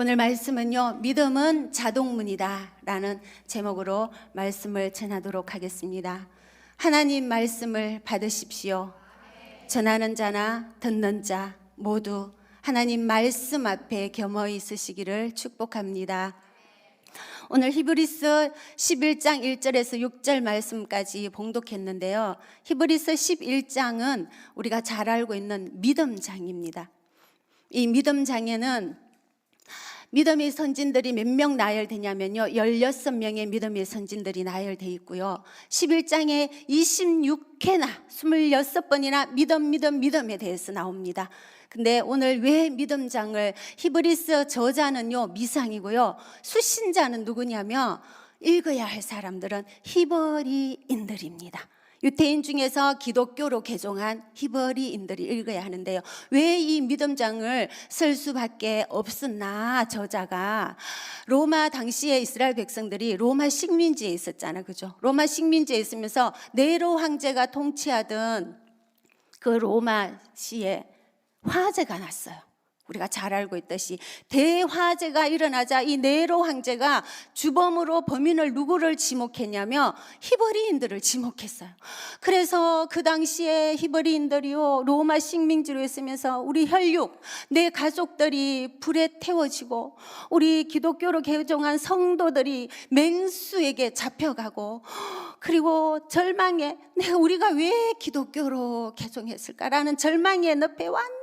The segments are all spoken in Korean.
오늘 말씀은요, 믿음은 자동문이다 라는 제목으로 말씀을 전하도록 하겠습니다. 하나님 말씀을 받으십시오. 전하는 자나 듣는 자 모두 하나님 말씀 앞에 겸허히 있으시기를 축복합니다. 오늘 히브리서 11장 1절에서 6절 말씀까지 봉독했는데요, 히브리서 11장은 우리가 잘 알고 있는 믿음장입니다. 이 믿음장에는 믿음의 선진들이 몇 명 나열되냐면요, 16명의 믿음의 선진들이 나열되어 있고요, 11장에 26회나 26번이나 믿음에 대해서 나옵니다. 근데 오늘 왜 믿음장을, 히브리서 저자는요 미상이고요, 수신자는 누구냐면 읽어야 할 사람들은 히브리인들입니다. 유대인 중에서 기독교로 개종한 히브리인들이 읽어야 하는데요, 왜 이 믿음장을 쓸 수밖에 없었나? 저자가 로마 당시에 이스라엘 백성들이 로마 식민지에 있었잖아요, 그죠? 로마 식민지에 있으면서 네로 황제가 통치하던 그 로마시에 화재가 났어요. 우리가 잘 알고 있듯이 대화재가 일어나자 이 네로 황제가 주범으로 범인을 누구를 지목했냐면 히브리인들을 지목했어요. 그래서 그 당시에 히브리인들이요 로마 식민지로 있으면서 우리 혈육, 내 가족들이 불에 태워지고 우리 기독교로 개종한 성도들이 맹수에게 잡혀가고, 그리고 절망에 우리가 왜 기독교로 개종했을까라는 절망의 늪에 완전히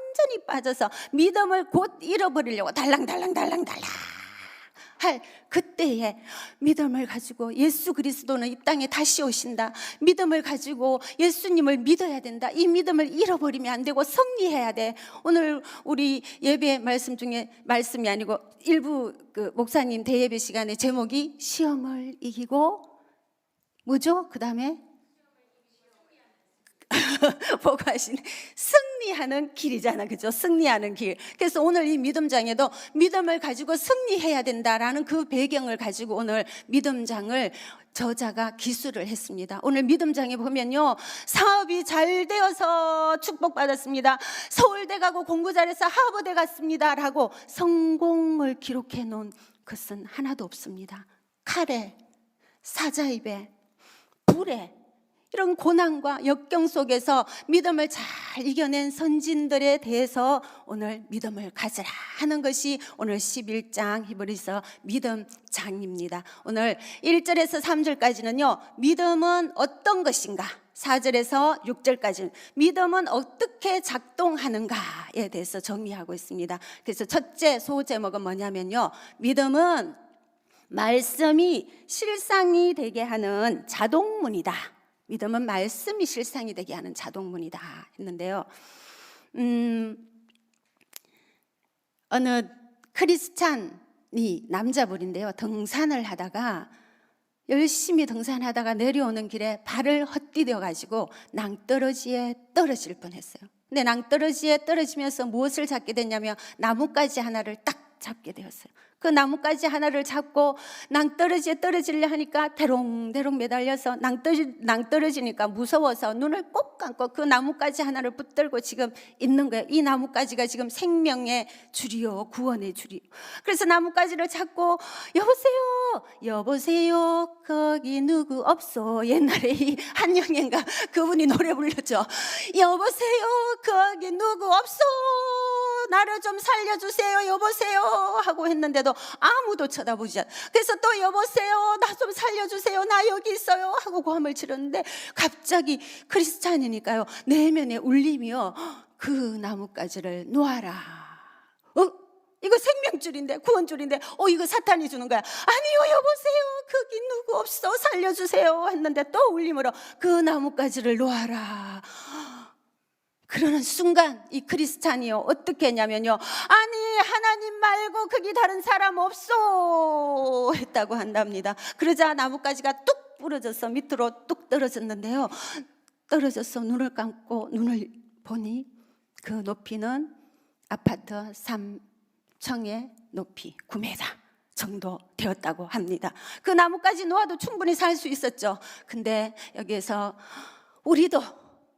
빠져서 믿음을 곧 잃어버리려고 달랑달랑 할 그때에 믿음을 가지고 예수 그리스도는 이 땅에 다시 오신다, 믿음을 가지고 예수님을 믿어야 된다, 이 믿음을 잃어버리면 안 되고 승리해야 돼. 오늘 우리 예배 말씀 중에, 말씀이 아니고 일부 그 목사님 대예배 시간에 제목이 시험을 이기고 뭐죠? 그 다음에 보고 하시네. 승리하는 길이잖아, 그죠? 승리하는 길. 그래서 오늘 이 믿음장에도 믿음을 가지고 승리해야 된다라는 그 배경을 가지고 오늘 믿음장을 저자가 기술을 했습니다. 오늘 믿음장에 보면요, 사업이 잘 되어서 축복받았습니다, 서울대 가고 공부 잘해서 하버대 갔습니다 라고 성공을 기록해 놓은 것은 하나도 없습니다. 칼에, 사자입에, 불에, 이런 고난과 역경 속에서 믿음을 잘 이겨낸 선진들에 대해서 오늘 믿음을 가지라 하는 것이 오늘 11장 히브리서 믿음장입니다. 오늘 1절에서 3절까지는요 믿음은 어떤 것인가, 4절에서 6절까지는 믿음은 어떻게 작동하는가에 대해서 정리하고 있습니다. 그래서 첫째 소제목은 뭐냐면요, 믿음은 말씀이 실상이 되게 하는 자동문이다. 믿음은 말씀이 실상이 되게 하는 자동문이다 했는데요, 어느 크리스찬이 남자분인데요, 등산을 하다가 열심히 등산하다가 내려오는 길에 발을 헛디뎌 가지고 낭떠러지에 떨어질 뻔했어요. 근데 낭떠러지에 떨어지면서 무엇을 잡게 됐냐면 나뭇가지 하나를 딱 잡게 되었어요. 그 나뭇가지 하나를 잡고 낭떠러지에 떨어지려 하니까 대롱대롱 매달려서 낭떠러지니까 무서워서 눈을 꼭 감고 그 나뭇가지 하나를 붙들고 지금 있는 거예요. 이 나뭇가지가 지금 생명의 줄이요, 구원의 줄이요. 그래서 나뭇가지를 잡고 여보세요 거기 누구 없소. 옛날에 이 한영애인가 그분이 노래 불렸죠. 여보세요 거기 누구 없소, 나를 좀 살려주세요 여보세요 하고 했는데도 아무도 쳐다보지 않아. 그래서 또 여보세요 나 좀 살려주세요 나 여기 있어요 하고 고함을 치렀는데 갑자기 크리스찬이니까요 내면의 울림이요, 그 나뭇가지를 놓아라. 이거 생명줄인데, 구원줄인데 이거 사탄이 주는 거야. 아니요 여보세요 거기 누구 없어 살려주세요 했는데 또 울림으로 그 나뭇가지를 놓아라. 그러는 순간 이 크리스찬이요 어떻게 했냐면요, 아니 하나님 말고 거기 다른 사람 없어 했다고 한답니다. 그러자 나뭇가지가 뚝 부러져서 밑으로 뚝 떨어졌는데요, 떨어져서 눈을 감고 눈을 보니 그 높이는 아파트 3층의 높이 9m 정도 되었다고 합니다. 그 나뭇가지 놓아도 충분히 살 수 있었죠. 근데 여기에서 우리도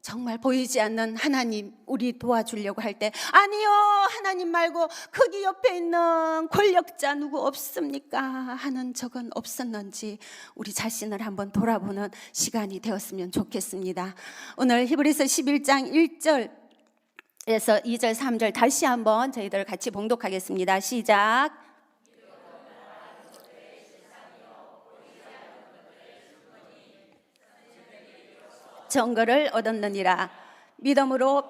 정말 보이지 않는 하나님 우리 도와주려고 할 때 아니요 하나님 말고 거기 옆에 있는 권력자 누구 없습니까 하는 적은 없었는지 우리 자신을 한번 돌아보는 시간이 되었으면 좋겠습니다. 오늘 히브리서 11장 1절에서 2절 3절 다시 한번 저희들 같이 봉독하겠습니다. 시작. 증거를 얻었느니라. 믿음으로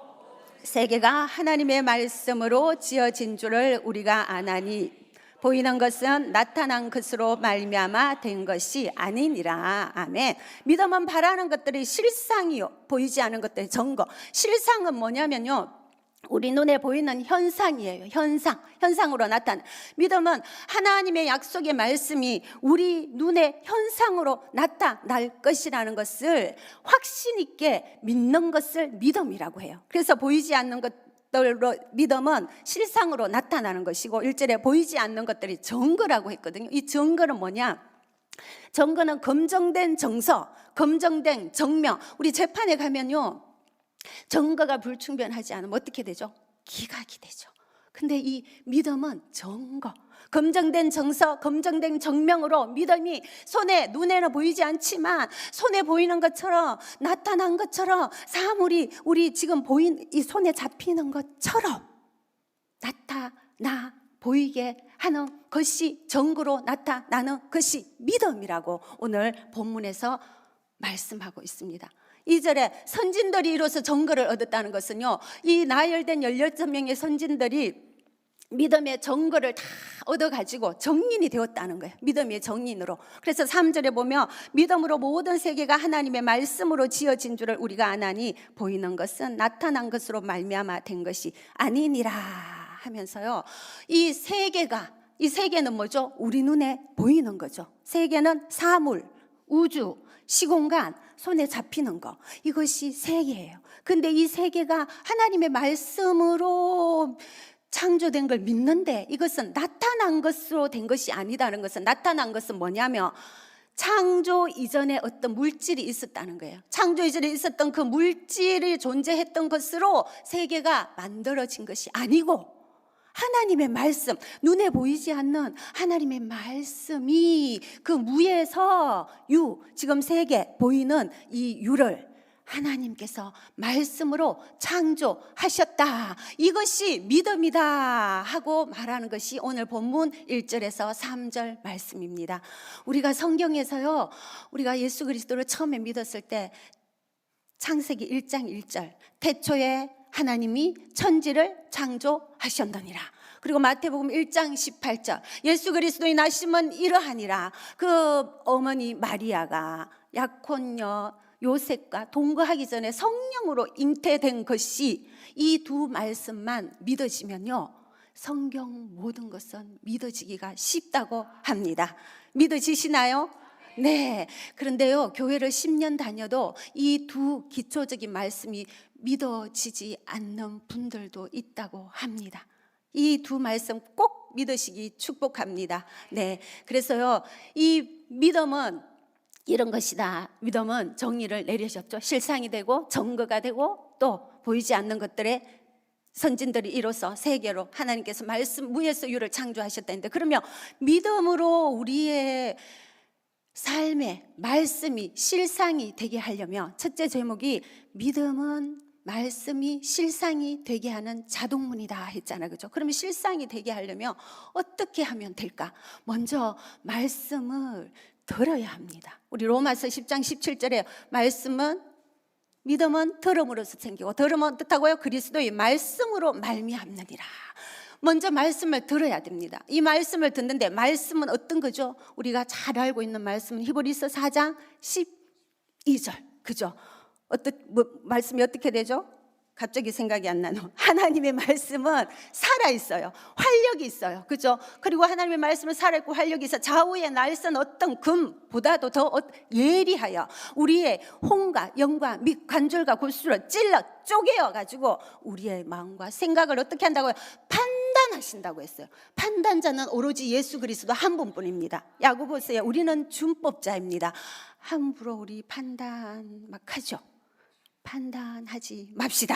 세계가 하나님의 말씀으로 지어진 줄을 우리가 아나니 보이는 것은 나타난 것으로 말미암아 된 것이 아니니라. 아멘. 믿음은 바라는 것들이 실상이요 보이지 않은 것들의 증거. 실상은 뭐냐면요 우리 눈에 보이는 현상이에요. 현상으로 나타나. 믿음은 하나님의 약속의 말씀이 우리 눈에 현상으로 나타날 것이라는 것을 확신 있게 믿는 것을 믿음이라고 해요. 그래서 보이지 않는 것들로 믿음은 실상으로 나타나는 것이고 1절에 보이지 않는 것들이 증거라고 했거든요. 이 증거는 뭐냐? 증거는 검증된 정서, 검증된 증명. 우리 재판에 가면요 증거가 불충분하지 않으면 어떻게 되죠? 기각이 되죠. 근데 이 믿음은 증거, 검증된 정서, 검증된 증명으로 믿음이 눈에는 보이지 않지만 손에 보이는 것처럼 나타난 것처럼 사물이 우리 지금 이 손에 잡히는 것처럼 나타나 보이게 하는 것이 증거로 나타나는 것이 믿음이라고 오늘 본문에서 말씀하고 있습니다. 2절에 선진들이 이로써 증거를 얻었다는 것은요 이 나열된 16명의 선진들이 믿음의 증거를 다 얻어가지고 정인이 되었다는 거예요. 믿음의 정인으로. 그래서 3절에 보면 믿음으로 모든 세계가 하나님의 말씀으로 지어진 줄을 우리가 아나니 보이는 것은 나타난 것으로 말미암아 된 것이 아니니라 하면서요 이 세계는 뭐죠? 우리 눈에 보이는 거죠. 세계는 사물, 우주, 시공간, 손에 잡히는 거 이것이 세계예요. 근데 이 세계가 하나님의 말씀으로 창조된 걸 믿는데 이것은 나타난 것으로 된 것이 아니다는 것은 나타난 것은 뭐냐면 창조 이전에 어떤 물질이 있었다는 거예요. 창조 이전에 있었던 그 물질이 존재했던 것으로 세계가 만들어진 것이 아니고 하나님의 말씀, 눈에 보이지 않는 하나님의 말씀이 그 무에서 지금 세계 보이는 이 유를 하나님께서 말씀으로 창조하셨다. 이것이 믿음이다 하고 말하는 것이 오늘 본문 1절에서 3절 말씀입니다. 우리가 성경에서요, 우리가 예수 그리스도를 처음에 믿었을 때 창세기 1장 1절 태초에 하나님이 천지를 창조하셨느니라. 그리고 마태복음 1장 18절 예수 그리스도의 나심은 이러하니라. 그 어머니 마리아가 약혼녀 요셉과 동거하기 전에 성령으로 잉태된 것이 이 두 말씀만 믿어지면요 성경 모든 것은 믿어지기가 쉽다고 합니다. 믿어지시나요? 네. 그런데요 교회를 10년 다녀도 이 두 기초적인 말씀이 믿어지지 않는 분들도 있다고 합니다. 이 두 말씀 꼭 믿으시기 축복합니다. 네. 그래서요 이 믿음은 이런 것이다. 믿음은 정의를 내리셨죠. 실상이 되고 증거가 되고 또 보이지 않는 것들의 선진들이 이로써 세계로 하나님께서 말씀 무에서 유를 창조하셨다는데 그러면 믿음으로 우리의 삶의 말씀이 실상이 되게 하려면 첫째 제목이 믿음은 말씀이 실상이 되게 하는 자동문이다 했잖아요. 그죠? 그러면 실상이 되게 하려면 어떻게 하면 될까? 먼저 말씀을 들어야 합니다. 우리 로마서 10장 17절에 믿음은 들음으로서 생기고 들음은 뜻하고요 그리스도의 말씀으로 말미암느니라. 먼저 말씀을 들어야 됩니다. 이 말씀을 듣는데 말씀은 어떤 거죠? 우리가 잘 알고 있는 말씀은 히브리서 4장 12절 그죠? 말씀이 어떻게 되죠? 갑자기 생각이 안 나는 하나님의 말씀은 살아있어요. 활력이 있어요. 그죠? 그리고 하나님의 말씀은 살아있고 활력이 있어 좌우에 날선 어떤 금보다도 더 예리하여 우리의 혼과 영과 및 관절과 골수를 찔러 쪼개어가지고 우리의 마음과 생각을 어떻게 한다고요? 판단하신다고 했어요. 판단자는 오로지 예수 그리스도 한 분뿐입니다. 야고 보세요. 우리는 준법자입니다. 함부로 우리 판단 막 하죠. 판단하지 맙시다.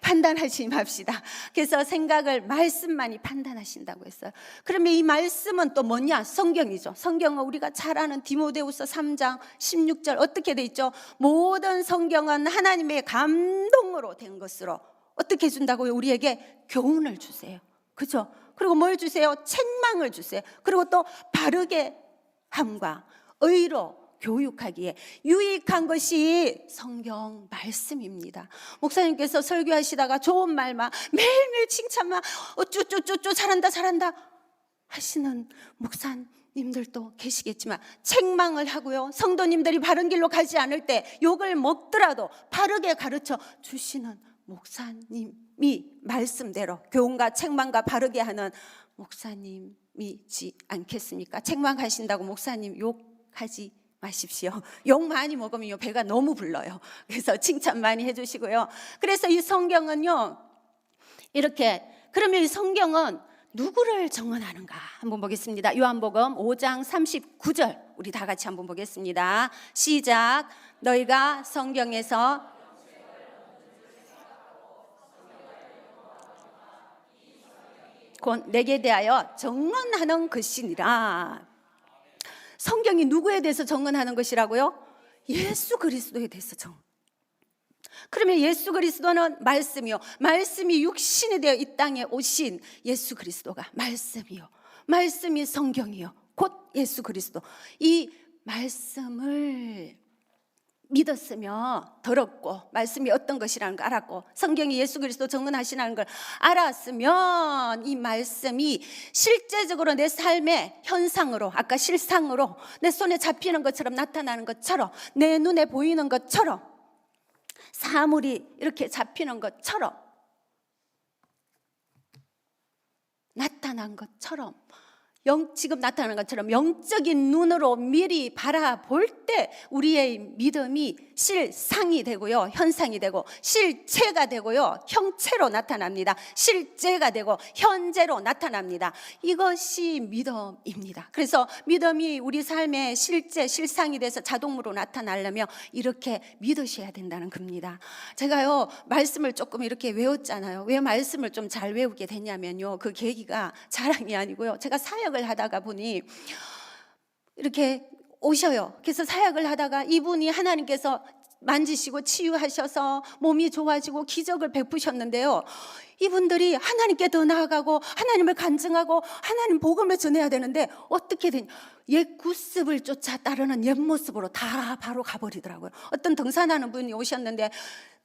판단하지 맙시다. 그래서 생각을 말씀만이 판단하신다고 했어요. 그러면 이 말씀은 또 뭐냐? 성경이죠. 성경은 우리가 잘 아는 디모데후서 3장 16절 어떻게 돼 있죠? 모든 성경은 하나님의 감동으로 된 것으로 어떻게 해준다고요? 우리에게 교훈을 주세요. 그죠? 그리고 뭘 주세요? 책망을 주세요. 그리고 또 바르게 함과 의로 교육하기에 유익한 것이 성경 말씀입니다. 목사님께서 설교하시다가 좋은 말만 매일매일 칭찬만 어쭈쭈쭈쭈 잘한다 잘한다 하시는 목사님들도 계시겠지만 책망을 하고요, 성도님들이 바른 길로 가지 않을 때 욕을 먹더라도 바르게 가르쳐 주시는 목사님이 말씀대로 교훈과 책망과 바르게 하는 목사님이지 않겠습니까? 책망하신다고 목사님 욕하지 마십시오. 욕 많이 먹으면 배가 너무 불러요. 그래서 칭찬 많이 해주시고요. 그래서 이 성경은요, 이렇게, 그러면 이 성경은 누구를 정언하는가 한번 보겠습니다. 요한복음 5장 39절 우리 다 같이 한번 보겠습니다. 시작. 너희가 성경에서 곧 내게 대하여 정언하는 것이니라. 성경이 누구에 대해서 정언하는 것이라고요? 예수 그리스도에 대해서 정언. 그러면 예수 그리스도는 말씀이요, 말씀이 육신이 되어 이 땅에 오신 예수 그리스도가 말씀이요, 말씀이 성경이요, 곧 예수 그리스도. 이 말씀을 믿었으며 들었고 말씀이 어떤 것이라는 걸 알았고 성경이 예수 그리스도 정언하시라는 걸 알았으면 이 말씀이 실제적으로 내 삶의 현상으로, 아까 실상으로 내 손에 잡히는 것처럼 나타나는 것처럼, 내 눈에 보이는 것처럼, 사물이 이렇게 잡히는 것처럼 나타난 것처럼, 지금 나타나는 것처럼 영적인 눈으로 미리 바라볼 때 우리의 믿음이 실상이 되고요, 현상이 되고 실체가 되고요, 형체로 나타납니다. 실제가 되고 현재로 나타납니다. 이것이 믿음입니다. 그래서 믿음이 우리 삶의 실제 실상이 돼서 자동으로 나타나려면 이렇게 믿으셔야 된다는 겁니다. 제가요 말씀을 조금 이렇게 외웠잖아요. 왜 말씀을 좀 잘 외우게 됐냐면요, 그 계기가 자랑이 아니고요, 제가 사역을 하다가 보니 이렇게 오셔요. 그래서 사역을 하다가 이분이 하나님께서 만지시고 치유하셔서 몸이 좋아지고 기적을 베푸셨는데요, 이분들이 하나님께 더 나아가고 하나님을 간증하고 하나님 복음을 전해야 되는데 어떻게 되냐, 옛 구습을 쫓아 따르는 옛 모습으로 다 바로 가버리더라고요. 어떤 등산하는 분이 오셨는데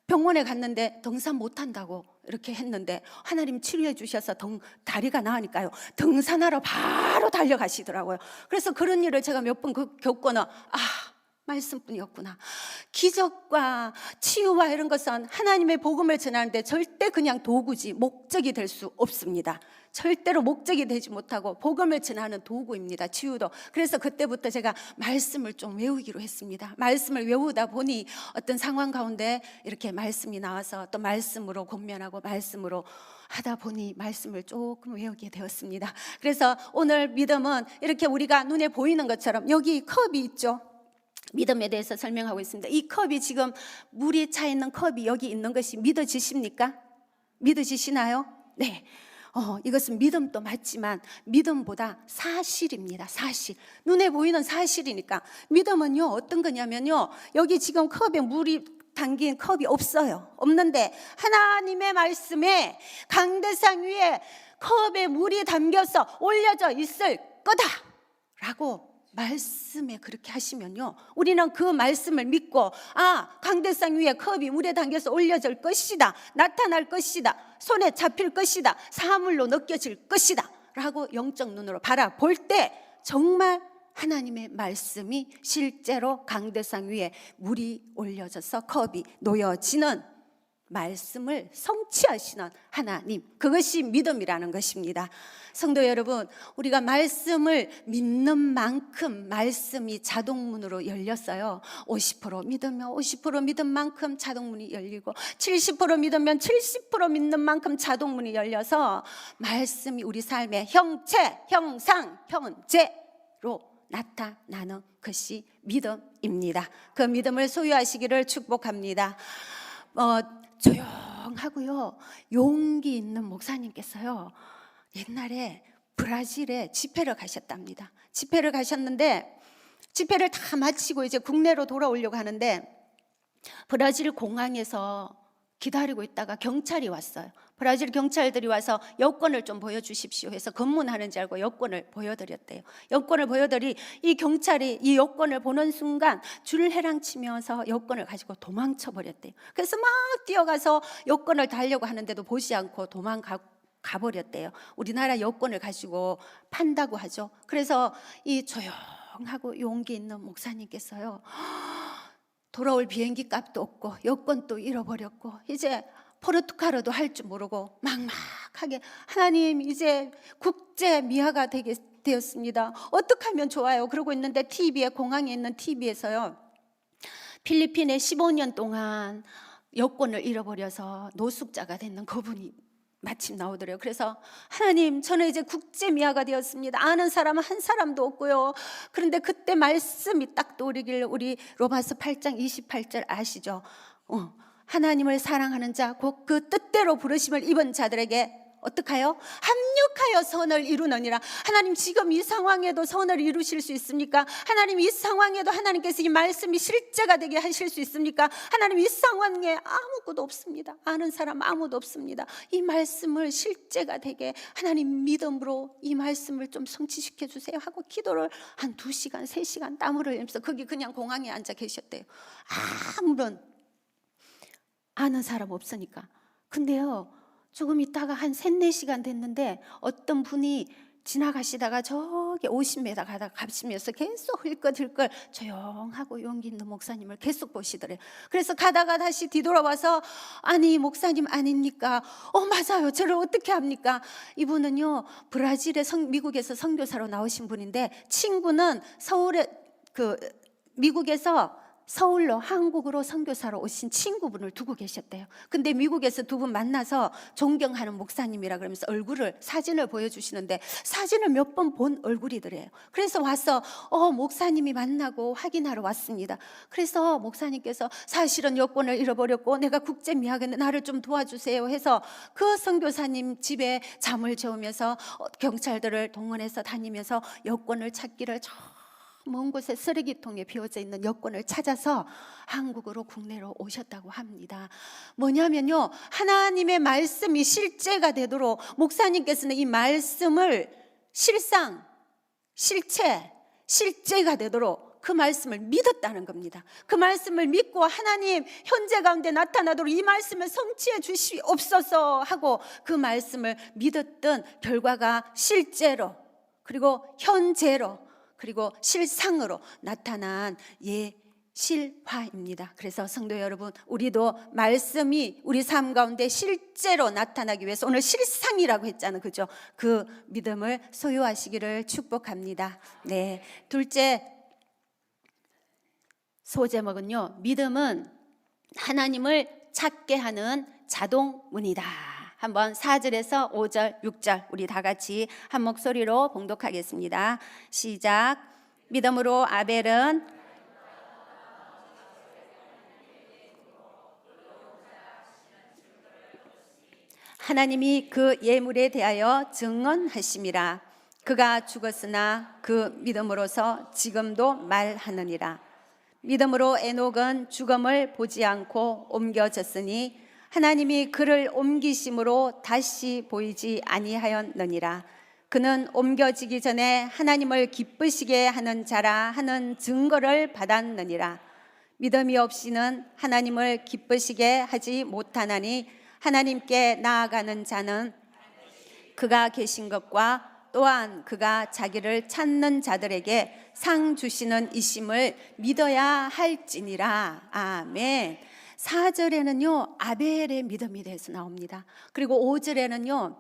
병원에 갔는데 등산 못한다고 이렇게 했는데 하나님 치료해 주셔서 다리가 나으니까요 등산하러 바로 달려가시더라고요. 그래서 그런 일을 제가 몇 번 겪고는 말씀뿐이었구나. 기적과 치유와 이런 것은 하나님의 복음을 전하는데 절대 그냥 도구지 목적이 될 수 없습니다. 절대로 목적이 되지 못하고 복음을 전하는 도구입니다, 치유도. 그래서 그때부터 제가 말씀을 좀 외우기로 했습니다. 말씀을 외우다 보니 어떤 상황 가운데 이렇게 말씀이 나와서 또 말씀으로 권면하고 말씀으로 하다 보니 말씀을 조금 외우게 되었습니다. 그래서 오늘 믿음은 이렇게 우리가 눈에 보이는 것처럼, 여기 컵이 있죠. 믿음에 대해서 설명하고 있습니다. 이 컵이 지금 물이 차 있는 컵이 여기 있는 것이 믿어지십니까? 믿어지시나요? 네. 이것은 믿음도 맞지만 믿음보다 사실입니다. 사실. 눈에 보이는 사실이니까. 믿음은요 어떤 거냐면요, 여기 지금 컵에 물이 담긴 컵이 없어요. 없는데 하나님의 말씀에 강대상 위에 컵에 물이 담겨서 올려져 있을 거다 라고 말씀에 그렇게 하시면요, 우리는 그 말씀을 믿고 강대상 위에 컵이 물에 담겨서 올려질 것이다, 나타날 것이다, 손에 잡힐 것이다, 사물로 느껴질 것이다 라고 영적 눈으로 바라볼 때 정말 하나님의 말씀이 실제로 강대상 위에 물이 올려져서 컵이 놓여지는 말씀을 성취하시는 하나님, 그것이 믿음이라는 것입니다. 성도 여러분, 우리가 말씀을 믿는 만큼 말씀이 자동문으로 열렸어요. 50% 믿으면 50% 믿은 만큼 자동문이 열리고 70% 믿으면 70% 믿는 만큼 자동문이 열려서 말씀이 우리 삶의 형체, 형상, 현재로 나타나는 것이 믿음입니다. 그 믿음을 소유하시기를 축복합니다. 조용하고요 용기 있는 목사님께서요 옛날에 브라질에 집회를 가셨답니다. 집회를 가셨는데 집회를 다 마치고 이제 국내로 돌아오려고 하는데 브라질 공항에서 기다리고 있다가 경찰이 왔어요. 브라질 경찰들이 와서 여권을 좀 보여주십시오 해서 검문하는 줄 알고 여권을 보여드렸대요. 여권을 보여드리 이 경찰이 이 여권을 보는 순간 줄 헤랑치면서 여권을 가지고 도망쳐 버렸대요. 그래서 막 뛰어가서 여권을 달려고 하는데도 보지 않고 가버렸대요. 우리나라 여권을 가지고 판다고 하죠. 그래서 이 조용하고 용기 있는 목사님께서요 돌아올 비행기 값도 없고 여권도 잃어버렸고 이제 포르투갈어도 할 줄 모르고 막막하게 하나님 이제 국제 미아가 되었습니다. 어떻게 하면 좋아요? 그러고 있는데 TV에 공항에 있는 TV에서요 필리핀에 15년 동안 여권을 잃어버려서 노숙자가 됐는 그분이 마침 나오더래요. 그래서 하나님 저는 이제 국제 미아가 되었습니다. 아는 사람은 한 사람도 없고요. 그런데 그때 말씀이 딱 떠오르길 우리 로마서 8장 28절 아시죠? 하나님을 사랑하는 자 곧 그 뜻대로 부르심을 입은 자들에게 어떡하여? 합력하여 선을 이루느니라. 하나님 지금 이 상황에도 선을 이루실 수 있습니까? 하나님 이 상황에도 하나님께서 이 말씀이 실제가 되게 하실 수 있습니까? 하나님 이 상황에 아무것도 없습니다. 아는 사람 아무도 없습니다. 이 말씀을 실제가 되게 하나님 믿음으로 이 말씀을 좀 성취시켜 주세요 하고 기도를 한 2시간 3시간 땀을 흘리면서 거기 그냥 공항에 앉아 계셨대요. 아무런 아는 사람 없으니까. 근데요 조금 있다가 한 3-4시간 됐는데 어떤 분이 지나가시다가 저기 50m 가다가 가시면서 계속 흘끗흘끗 조용하고 용기 있는 목사님을 계속 보시더래요. 그래서 가다가 다시 뒤돌아와서 아니 목사님 아닙니까? 맞아요. 저를 어떻게 합니까? 이분은요 브라질에 미국에서 선교사로 나오신 분인데 친구는 서울에 미국에서 서울로 한국으로 선교사로 오신 친구분을 두고 계셨대요. 근데 미국에서 두 분 만나서 존경하는 목사님이라 그러면서 사진을 보여주시는데 사진을 몇 번 본 얼굴이더래요. 그래서 와서 목사님이 만나고 확인하러 왔습니다. 그래서 목사님께서 사실은 여권을 잃어버렸고 내가 국제 미학인데 나를 좀 도와주세요 해서 그 선교사님 집에 잠을 재우면서 경찰들을 동원해서 다니면서 여권을 찾기를 먼 곳에 쓰레기통에 비워져 있는 여권을 찾아서 한국으로 국내로 오셨다고 합니다. 뭐냐면요 하나님의 말씀이 실제가 되도록 목사님께서는 이 말씀을 실제가 되도록 그 말씀을 믿었다는 겁니다. 그 말씀을 믿고 하나님 현재 가운데 나타나도록 이 말씀을 성취해 주시옵소서 하고 그 말씀을 믿었던 결과가 실제로 그리고 현재로 그리고 실상으로 나타난 실화입니다. 그래서 성도 여러분 우리도 말씀이 우리 삶 가운데 실제로 나타나기 위해서 오늘 실상이라고 했잖아요. 그죠? 그 믿음을 소유하시기를 축복합니다. 네, 둘째 소제목은요 믿음은 하나님을 찾게 하는 자동문이다. 한번 4절에서 5절, 6절 우리 다 같이 한 목소리로 봉독하겠습니다. 시작. 믿음으로 아벨은 하나님이 그 예물에 대하여 증언하심이라. 그가 죽었으나 그 믿음으로서 지금도 말하느니라. 믿음으로 에녹은 죽음을 보지 않고 옮겨졌으니 하나님이 그를 옮기심으로 다시 보이지 아니하였느니라. 그는 옮겨지기 전에 하나님을 기쁘시게 하는 자라 하는 증거를 받았느니라. 믿음이 없이는 하나님을 기쁘시게 하지 못하나니 하나님께 나아가는 자는 그가 계신 것과 또한 그가 자기를 찾는 자들에게 상 주시는 이심을 믿어야 할지니라. 아멘. 4절에는요 아벨의 믿음에 대해서 나옵니다. 그리고 5절에는요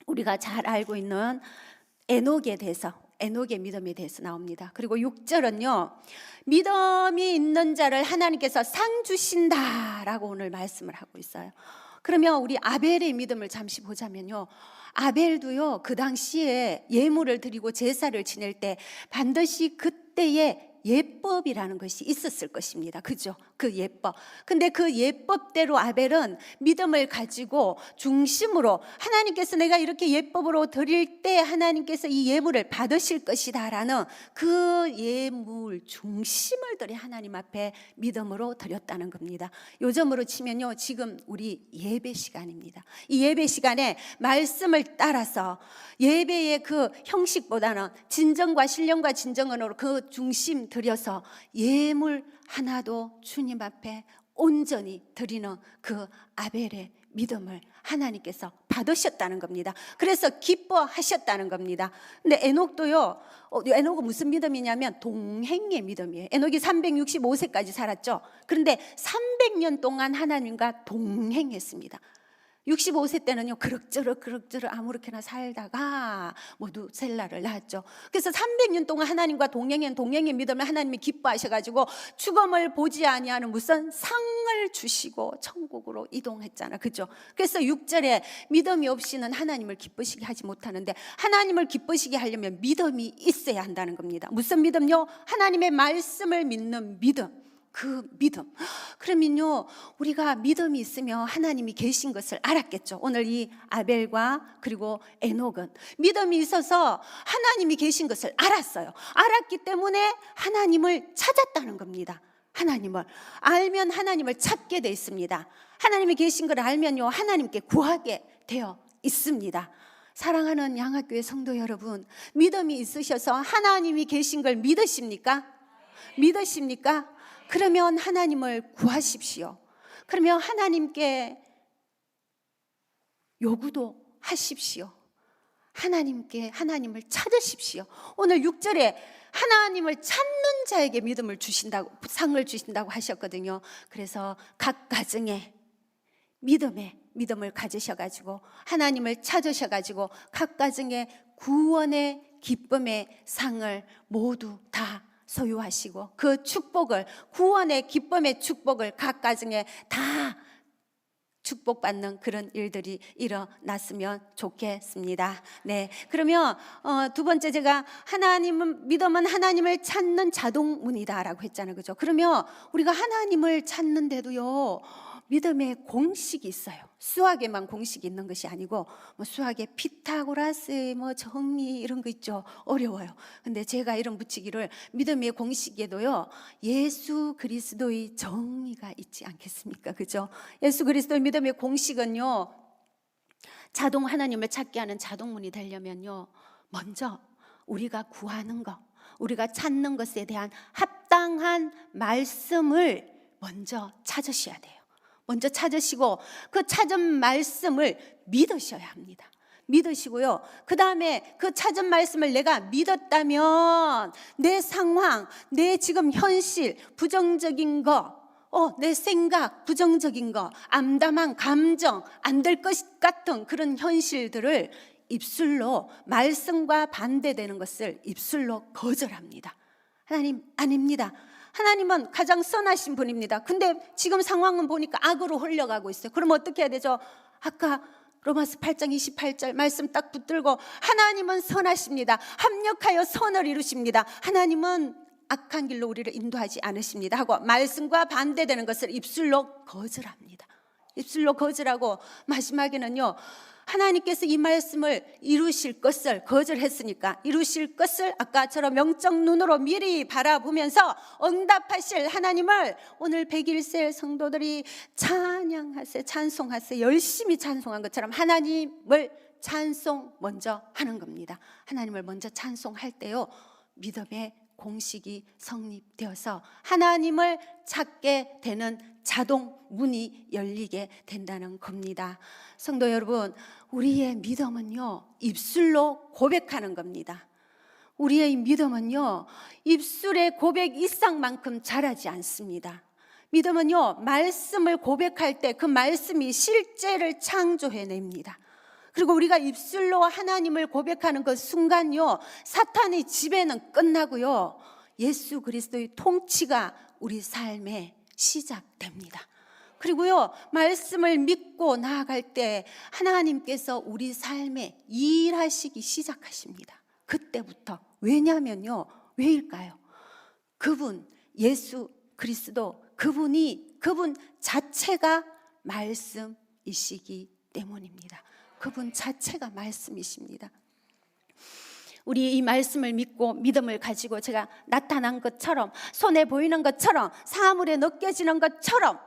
우리가 잘 알고 있는 에녹에 대해서 에녹의 믿음에 대해서 나옵니다. 그리고 6절은요 믿음이 있는 자를 하나님께서 상 주신다라고 오늘 말씀을 하고 있어요. 그러면 우리 아벨의 믿음을 잠시 보자면요 아벨도요 그 당시에 예물을 드리고 제사를 지낼 때 반드시 그때의 예법이라는 것이 있었을 것입니다. 그죠? 그 예법. 근데 그 예법대로 아벨은 믿음을 가지고 중심으로 하나님께서 내가 이렇게 예법으로 드릴 때 하나님께서 이 예물을 받으실 것이다라는 그 예물 중심을 들여 하나님 앞에 믿음으로 드렸다는 겁니다. 요즘으로 치면요, 지금 우리 예배 시간입니다. 이 예배 시간에 말씀을 따라서 예배의 그 형식보다는 진정과 신령과 진정으로 그 중심 들여서 예물 하나도 주님 앞에 온전히 드리는 그 아벨의 믿음을 하나님께서 받으셨다는 겁니다. 그래서 기뻐하셨다는 겁니다. 근데 에녹도요, 에녹은 무슨 믿음이냐면 동행의 믿음이에요. 에녹이 365세까지 살았죠. 그런데 300년 동안 하나님과 동행했습니다. 65세 때는요, 그럭저럭 아무렇게나 살다가 모두 셀라를 낳았죠. 그래서 300년 동안 하나님과 동행의 믿음을 하나님이 기뻐하셔가지고 죽음을 보지 아니하는 무슨 상을 주시고 천국으로 이동했잖아, 그죠? 그래서 6절에 믿음이 없이는 하나님을 기쁘시게 하지 못하는데, 하나님을 기쁘시게 하려면 믿음이 있어야 한다는 겁니다. 무슨 믿음요? 하나님의 말씀을 믿는 믿음. 그 믿음. 그러면요, 우리가 믿음이 있으면 하나님이 계신 것을 알았겠죠. 오늘 이 아벨과 그리고 에녹은 믿음이 있어서 하나님이 계신 것을 알았어요. 알았기 때문에 하나님을 찾았다는 겁니다. 하나님을 알면 하나님을 찾게 돼 있습니다. 하나님이 계신 걸 알면요, 하나님께 구하게 되어 있습니다. 사랑하는 양학교회 성도 여러분, 믿음이 있으셔서 하나님이 계신 걸 믿으십니까? 믿으십니까? 그러면 하나님을 구하십시오. 그러면 하나님께 요구도 하십시오. 하나님을 찾으십시오. 오늘 6절에 하나님을 찾는 자에게 믿음을 주신다고, 상을 주신다고 하셨거든요. 그래서 각 가정에 믿음을 가지셔가지고 하나님을 찾으셔가지고 각 가정에 구원의 기쁨의 상을 모두 다 소유하시고 그 축복을, 구원의 기쁨의 축복을 각 가정에 다 축복받는 그런 일들이 일어났으면 좋겠습니다. 네, 그러면 두 번째, 제가 믿음은 하나님을 찾는 자동문이다라고 했잖아요, 그죠? 그러면 우리가 하나님을 찾는데도요, 믿음의 공식이 있어요. 수학에만 공식이 있는 것이 아니고, 수학에 피타고라스, 정리 이런 거 있죠. 어려워요. 근데 제가 이런 붙이기를, 믿음의 공식에도요, 예수 그리스도의 정의가 있지 않겠습니까? 그죠? 예수 그리스도의 믿음의 공식은요, 하나님을 찾게 하는 자동문이 되려면요, 먼저 우리가 구하는 것, 우리가 찾는 것에 대한 합당한 말씀을 먼저 찾으셔야 돼요. 먼저 찾으시고 그 찾은 말씀을 믿으셔야 합니다. 믿으시고요, 그 다음에 그 찾은 말씀을 내가 믿었다면 내 상황, 내 지금 현실, 부정적인 거, 내 생각, 부정적인 거, 암담한 감정, 안 될 것 같은 그런 현실들을 입술로, 말씀과 반대되는 것을 입술로 거절합니다. 하나님, 아닙니다. 하나님은 가장 선하신 분입니다. 근데 지금 상황은 보니까 악으로 흘러가고 있어요. 그럼 어떻게 해야 되죠? 아까 로마서 8장 28절 말씀 딱 붙들고, 하나님은 선하십니다. 합력하여 선을 이루십니다. 하나님은 악한 길로 우리를 인도하지 않으십니다 하고 말씀과 반대되는 것을 입술로 거절합니다. 입술로 거절하고 마지막에는요, 하나님께서 이 말씀을 이루실 것을 거절했으니까 이루실 것을 아까처럼 영적 눈으로 미리 바라보면서 응답하실 하나님을 오늘 101세 성도들이 찬양하세요, 찬송하세요. 열심히 찬송한 것처럼 하나님을 찬송 먼저 하는 겁니다. 하나님을 먼저 찬송할 때요, 믿음의 공식이 성립되어서 하나님을 찾게 되는 자동 문이 열리게 된다는 겁니다. 성도 여러분, 우리의 믿음은요, 입술로 고백하는 겁니다. 우리의 믿음은요, 입술의 고백 이상만큼 자라지 않습니다. 믿음은요, 말씀을 고백할 때 그 말씀이 실제를 창조해냅니다. 그리고 우리가 입술로 하나님을 고백하는 그 순간요, 사탄의 지배는 끝나고요, 예수 그리스도의 통치가 우리 삶에 시작됩니다. 그리고요, 말씀을 믿고 나아갈 때 하나님께서 우리 삶에 일하시기 시작하십니다. 그때부터. 왜냐면요, 왜일까요? 그분 예수 그리스도 그분 자체가 말씀이시기 때문입니다. 그분 자체가 말씀이십니다. 우리 이 말씀을 믿고 믿음을 가지고 제가 나타난 것처럼, 손에 보이는 것처럼, 사물에 느껴지는 것처럼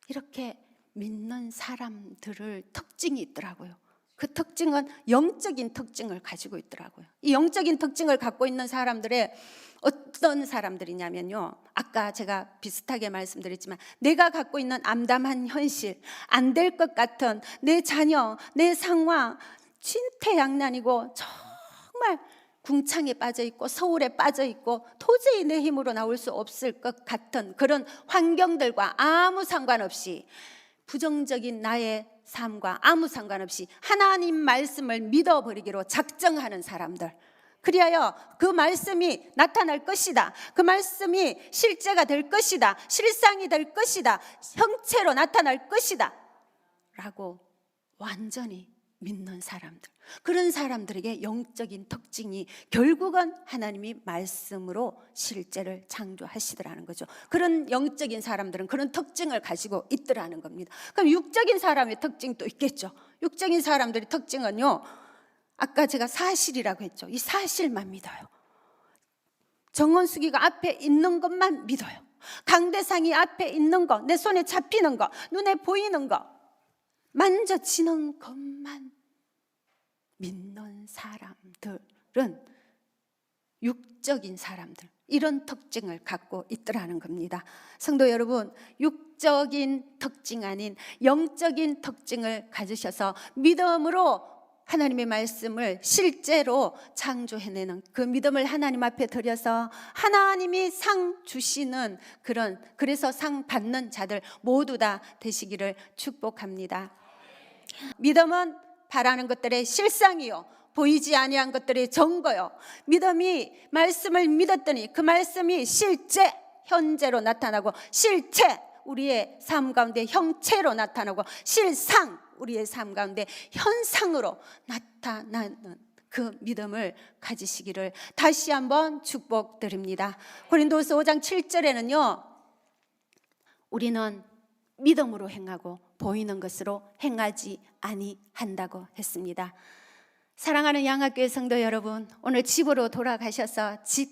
이렇게 믿는 사람들을 특징이 있더라고요. 그 특징은 영적인 특징을 가지고 있더라고요. 이 영적인 특징을 갖고 있는 사람들의 어떤 사람들이냐면요, 아까 제가 비슷하게 말씀드렸지만 내가 갖고 있는 암담한 현실, 안 될 것 같은 내 자녀, 내 상황, 진퇴양난이고 정말 궁창에 빠져 있고 서울에 빠져 있고 도저히 내 힘으로 나올 수 없을 것 같은 그런 환경들과 아무 상관없이, 부정적인 나의 삶과 아무 상관없이 하나님 말씀을 믿어버리기로 작정하는 사람들, 그리하여 그 말씀이 나타날 것이다, 그 말씀이 실제가 될 것이다, 실상이 될 것이다, 형체로 나타날 것이다 라고 완전히 믿는 사람들, 그런 사람들에게 영적인 특징이 결국은 하나님이 말씀으로 실제를 창조하시더라는 거죠. 그런 영적인 사람들은 그런 특징을 가지고 있더라는 겁니다. 그럼 육적인 사람의 특징도 있겠죠. 육적인 사람들의 특징은요, 아까 제가 사실이라고 했죠. 이 사실만 믿어요. 정원수기가 앞에 있는 것만 믿어요. 강대상이 앞에 있는 거, 내 손에 잡히는 거, 눈에 보이는 거, 만져지는 것만 믿는 사람들은 육적인 사람들, 이런 특징을 갖고 있더라는 겁니다. 성도 여러분, 육적인 특징 아닌 영적인 특징을 가지셔서 믿음으로 하나님의 말씀을 실제로 창조해내는 그 믿음을 하나님 앞에 드려서 하나님이 상 주시는 그래서 상 받는 자들 모두 다 되시기를 축복합니다. 믿음은 바라는 것들의 실상이요, 보이지 아니한 것들의 증거요. 믿음이 말씀을 믿었더니 그 말씀이 실제, 현재로 나타나고, 실체, 우리의 삶 가운데 형체로 나타나고, 실상, 우리의 삶 가운데 현상으로 나타나는 그 믿음을 가지시기를 다시 한번 축복드립니다. 고린도서 5장 7절에는요, 우리는 믿음으로 행하고 보이는 것으로 행하지 아니한다고 했습니다. 사랑하는 양학교회 성도 여러분, 오늘 집으로 돌아가셔서 집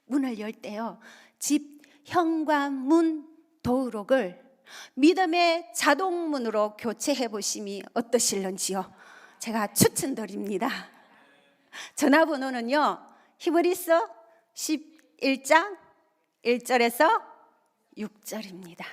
문을 열 때요, 집 현관문 도어록을 믿음의 자동문으로 교체해 보심이 어떠실런지요? 제가 추천드립니다. 전화번호는요, 히브리서 11장 1절에서 6절입니다.